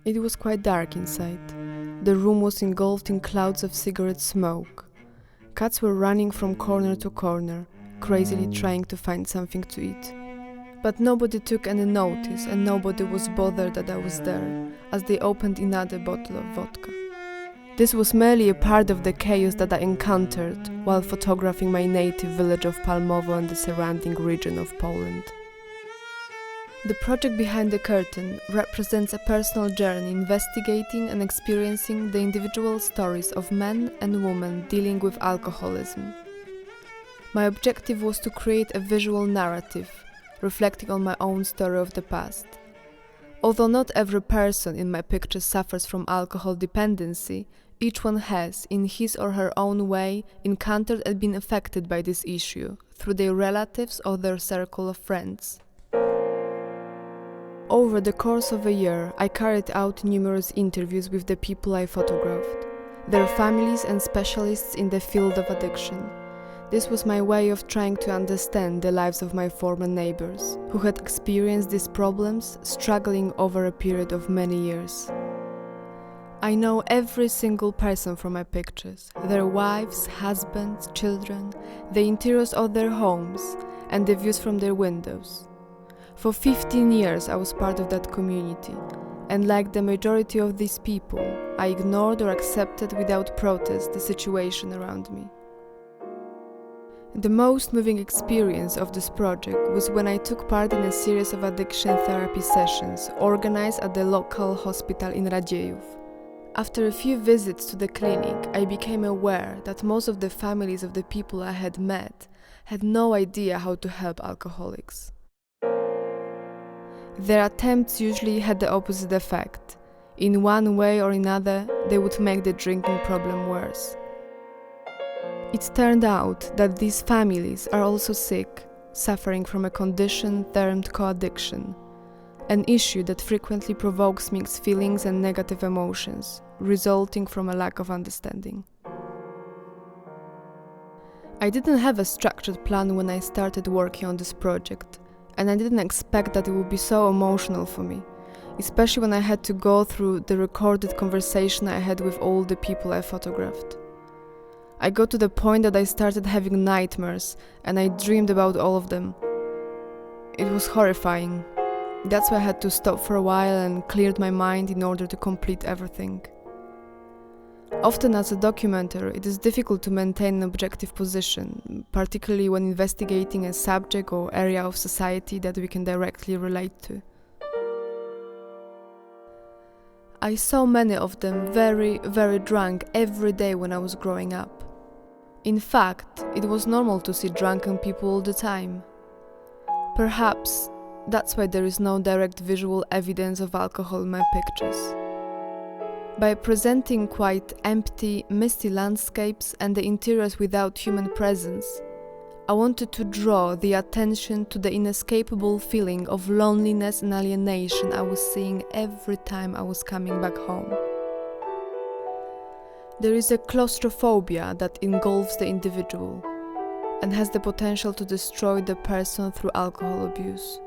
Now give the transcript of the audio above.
It was quite dark inside. The room was engulfed in clouds of cigarette smoke. Cats were running from corner to corner, crazily trying to find something to eat. But nobody took any notice and nobody was bothered that I was there, as they opened another bottle of vodka. This was merely a part of the chaos that I encountered while photographing my native village of Palmowo and the surrounding region of Poland. The project Behind the Curtain represents a personal journey investigating and experiencing the individual stories of men and women dealing with alcoholism. My objective was to create a visual narrative, reflecting on my own story of the past. Although not every person in my pictures suffers from alcohol dependency, each one has, in his or her own way, encountered and been affected by this issue, through their relatives or their circle of friends. Over the course of a year, I carried out numerous interviews with the people I photographed, their families and specialists in the field of addiction. This was my way of trying to understand the lives of my former neighbors, who had experienced these problems, struggling over a period of many years. I know every single person from my pictures, their wives, husbands, children, the interiors of their homes, and the views from their windows. For 15 years I was part of that community, and like the majority of these people, I ignored or accepted without protest the situation around me. The most moving experience of this project was when I took part in a series of addiction therapy sessions organized at the local hospital in Radziejów. After a few visits to the clinic, I became aware that most of the families of the people I had met had no idea how to help alcoholics. Their attempts usually had the opposite effect. In one way or another, they would make the drinking problem worse. It turned out that these families are also sick, suffering from a condition termed co-addiction, an issue that frequently provokes mixed feelings and negative emotions, resulting from a lack of understanding. I didn't have a structured plan when I started working on this project, and I didn't expect that it would be so emotional for me, especially when I had to go through the recorded conversation I had with all the people I photographed. I got to the point that I started having nightmares, and I dreamed about all of them. It was horrifying. That's why I had to stop for a while and cleared my mind in order to complete everything. Often as a documenter, it is difficult to maintain an objective position, particularly when investigating a subject or area of society that we can directly relate to. I saw many of them very, very drunk every day when I was growing up. In fact, it was normal to see drunken people all the time. Perhaps that's why there is no direct visual evidence of alcohol in my pictures. By presenting quite empty, misty landscapes and the interiors without human presence, I wanted to draw the attention to the inescapable feeling of loneliness and alienation I was seeing every time I was coming back home. There is a claustrophobia that engulfs the individual and has the potential to destroy the person through alcohol abuse.